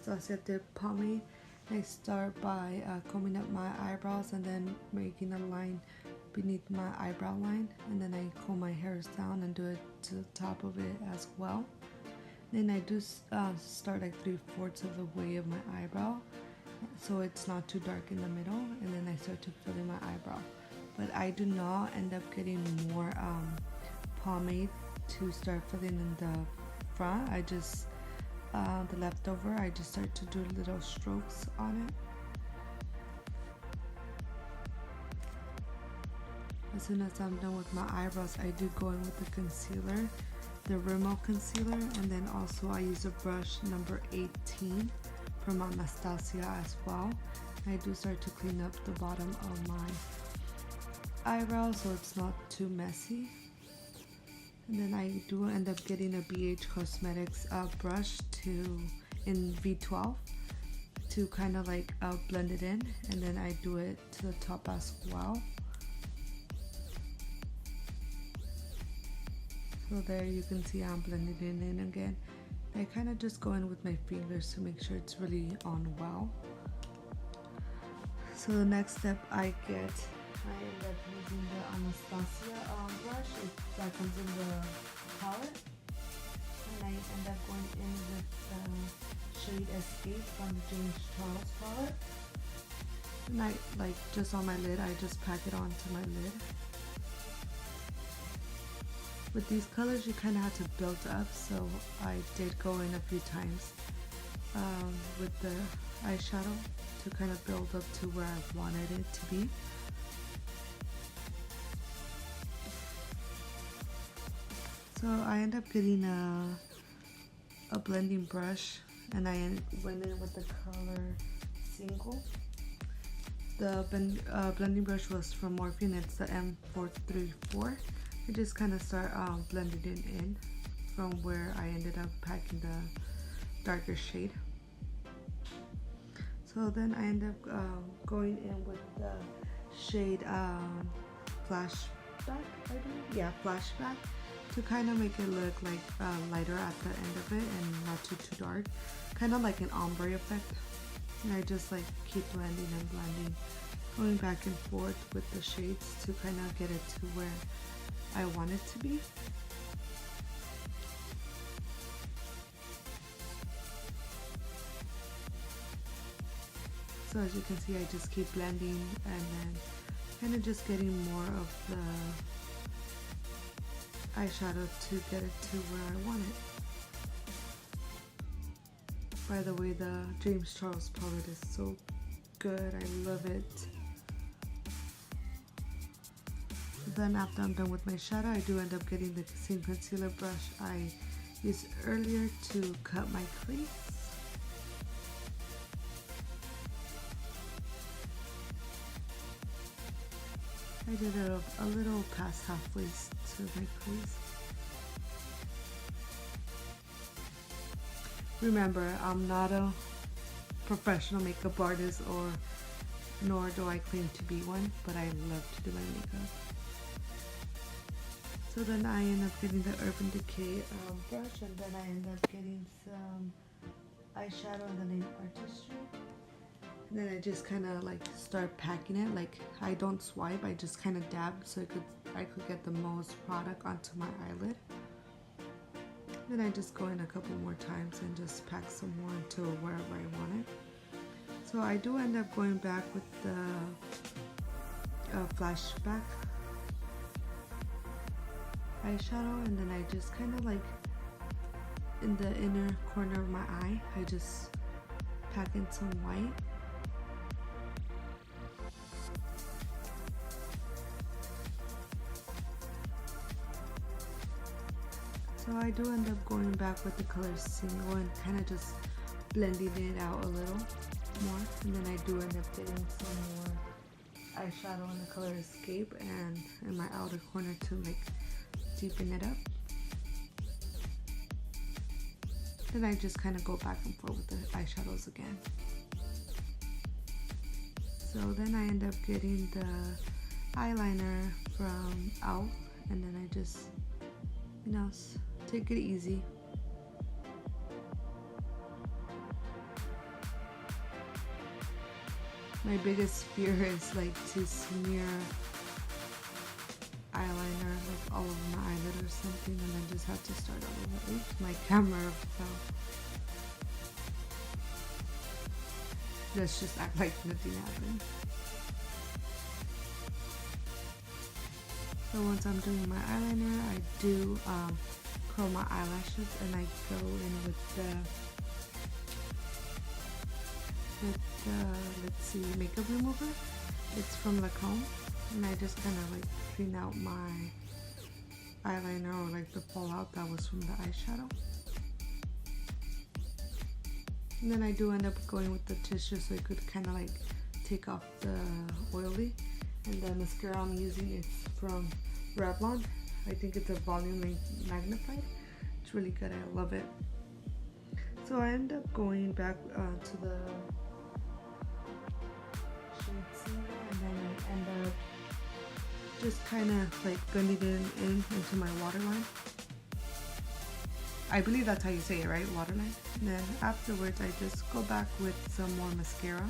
Anastasia Dip Pomade. I start by combing up my eyebrows and then making a line beneath my eyebrow line, and then I comb my hairs down and do it to the top of it as well. Then I do start like 3/4 of the way of my eyebrow, so it's not too dark in the middle, and then I start to fill in my eyebrow. But I do not end up getting more pomade to start filling in the front. I just the leftover, I just start to do little strokes on it. As soon as I'm done with my eyebrows, I do go in with the concealer, the Rimmel concealer, and then also I use a brush number 18 from Anastasia as well. I do start to clean up the bottom of my eyebrows so it's not too messy. And then I do end up getting a BH Cosmetics brush in V12 to kind of like blend it in, and then I do it to the top as well. So there you can see I'm blending it in again. I kind of just go in with my fingers to make sure it's really on well. So the next step I end up using the Anastasia brush that comes in the palette. And I end up going in with the shade Escape from the James Charles palette. And I, like, just on my lid, I just pack it onto my lid. With these colors, you kind of have to build up, so I did go in a few times with the eyeshadow to kind of build up to where I wanted it to be. So I end up getting a blending brush, and I went in with the color Single. The blending brush was from Morphe, and it's the M434. I just kind of start blending it in from where I ended up packing the darker shade. So then I end up going in with the shade Flashback, I believe. Yeah, Flashback, to kind of make it look like lighter at the end of it and not too dark. Kind of like an ombre effect. And I just like keep blending and blending, going back and forth with the shades to kind of get it to where I want it to be. So as you can see, I just keep blending and then kind of just getting more of the eyeshadow to get it to where I want it. By the way, the James Charles palette is so good. I love it. Then after I'm done with my shadow, I do end up getting the same concealer brush I used earlier to cut my crease. I did a little past halfway to my crease. Remember, I'm not a professional makeup artist, nor do I claim to be one, but I love to do my makeup. So then I end up getting the Urban Decay brush, and then I end up getting some eyeshadow in the name Artistry. And then I just kind of like start packing it. Like, I don't swipe, I just kind of dab so I could get the most product onto my eyelid. Then I just go in a couple more times and just pack some more until wherever I want it. So I do end up going back with the Flashback eyeshadow, and then I just kind of like in the inner corner of my eye, I just pack in some white. So I do end up going back with the color Single and kind of just blending it out a little more, and then I do end up getting some more eyeshadow in the color Escape and in my outer corner to like deepen it up. Then I just kind of go back and forth with the eyeshadows again. So then I end up getting the eyeliner from Out, and then I just, you know, take it easy. My biggest fear is like to smear eyeliner like all over my eyelid or something and then just have to start all over. Oops, my camera fell. Let's just act like nothing happened. So once I'm doing my eyeliner, I do curl my eyelashes and I go in with the let's see, makeup remover. It's from Lancome, and I just kind of like clean out my eyeliner or like the fallout that was from the eyeshadow. And then I do end up going with the tissue so it could kind of like take off the oily. And the mascara I'm using is from Revlon. I think it's a volume magnified. It's really good. I love it. So I end up going back to the shade and then I end up just kind of like blending it into my waterline. I believe that's how you say it, right? Waterline. And then afterwards, I just go back with some more mascara.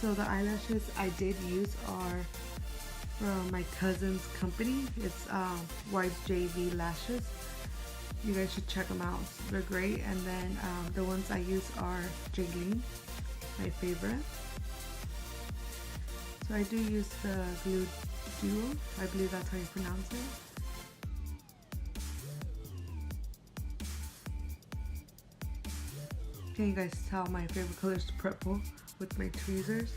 So the eyelashes I did use are from my cousin's company. It's YJV Lashes. You guys should check them out. They're great. And then the ones I use are Jaylene, my favorite. So I do use the Glue Duo. I believe that's how you pronounce it. Can you guys tell my favorite color is purple with my tweezers?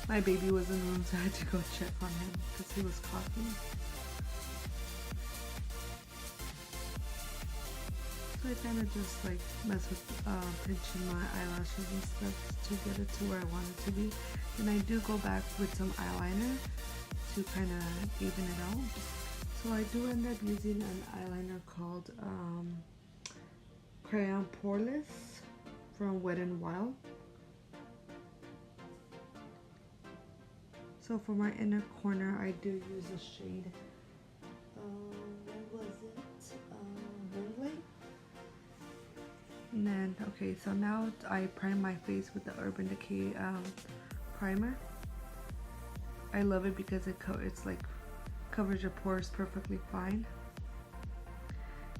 My baby was in the room, so I had to go check on him because he was coughing. So I kind of just like mess with pinching my eyelashes and stuff to get it to where I want it to be. And I do go back with some eyeliner to kind of even it out. So I do end up using an eyeliner called Crayon Poreless from Wet n Wild. So for my inner corner, I do use a shade. What was it? Moonlight. And then, okay, so now I prime my face with the Urban Decay primer. I love it because it's like covers your pores perfectly fine.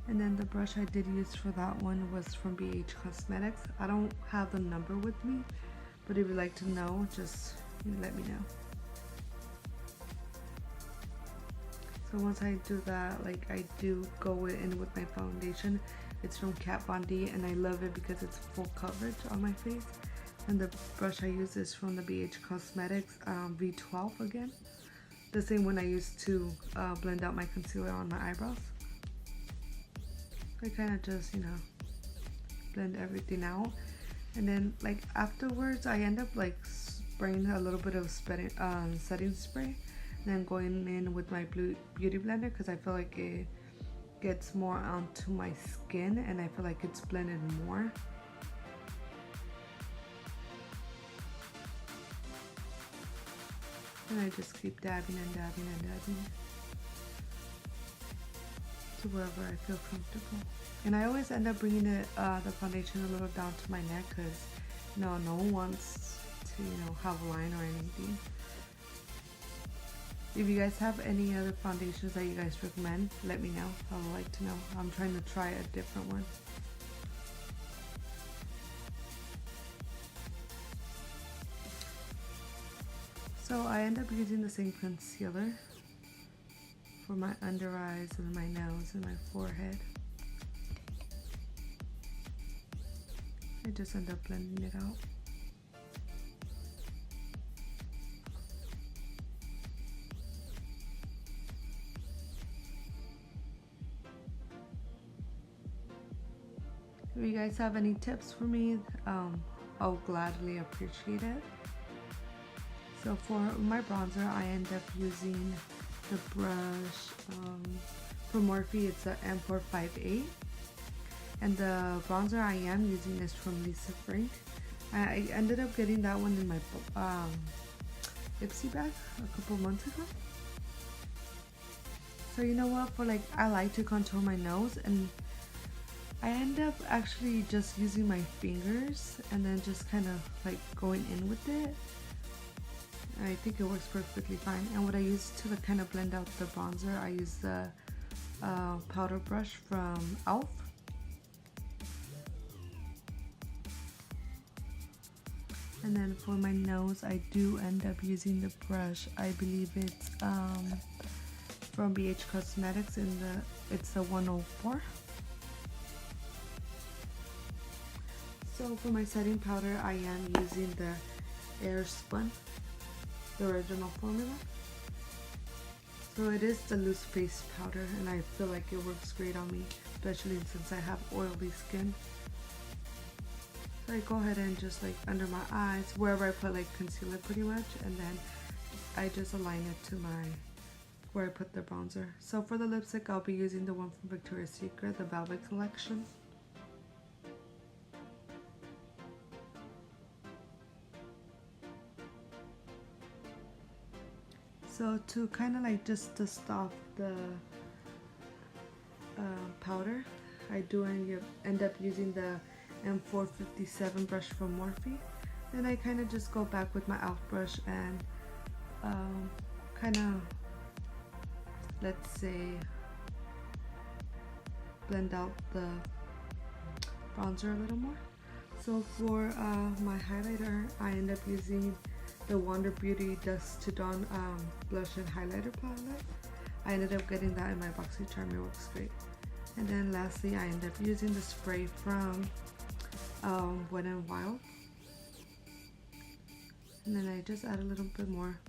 And then the brush I did use for that one was from BH Cosmetics. I don't have the number with me, but if you'd like to know, just let me know. So once I do that, like I do go in with my foundation. It's from Kat Von D and I love it because it's full coverage on my face. And the brush I use is from the BH Cosmetics V12 again. The same one I used to blend out my concealer on my eyebrows. I kind of just, blend everything out. And then like afterwards, I end up like spraying a little bit of setting spray. And then going in with my beauty blender because I feel like it gets more onto my skin and I feel like it's blended more. And I just keep dabbing and dabbing and dabbing to wherever I feel comfortable. And I always end up bringing it, the foundation a little down to my neck because no one wants to have a line or anything. If you guys have any other foundations that you guys recommend, let me know. I would like to know. I'm trying to try a different one. So I end up using the same concealer for my under eyes and my nose and my forehead. I just end up blending it out. If you guys have any tips for me, I'll gladly appreciate it. So for my bronzer, I end up using the brush from Morphe. It's a M458. And the bronzer I am using is from Lisa Frank. I ended up getting that one in my Ipsy bag a couple months ago. So you know what, for like, I like to contour my nose, and I end up actually just using my fingers and then just kind of like going in with it. I think it works perfectly fine. And what I use to like kind of blend out the bronzer, I use the powder brush from e.l.f. And then for my nose, I do end up using the brush. I believe it's from BH Cosmetics it's the 104. So for my setting powder, I am using the Air Spun, the original formula. So it is the loose face powder, and I feel like it works great on me, especially since I have oily skin. So I go ahead and just like under my eyes, wherever I put like concealer pretty much, and then I just align it to where I put the bronzer. So for the lipstick, I'll be using the one from Victoria's Secret, the Velvet Collection. So to kind of like just dust off the powder, I do end up using the M457 brush from Morphe. Then I kind of just go back with my e.l.f. brush and kind of, let's say, blend out the bronzer a little more. So for my highlighter, I end up using the Wander Beauty Dusk to Dawn blush and highlighter palette. I ended up getting that in my BoxyCharm. It works great. And then lastly, I end up using the spray from Wet n Wild. And then I just add a little bit more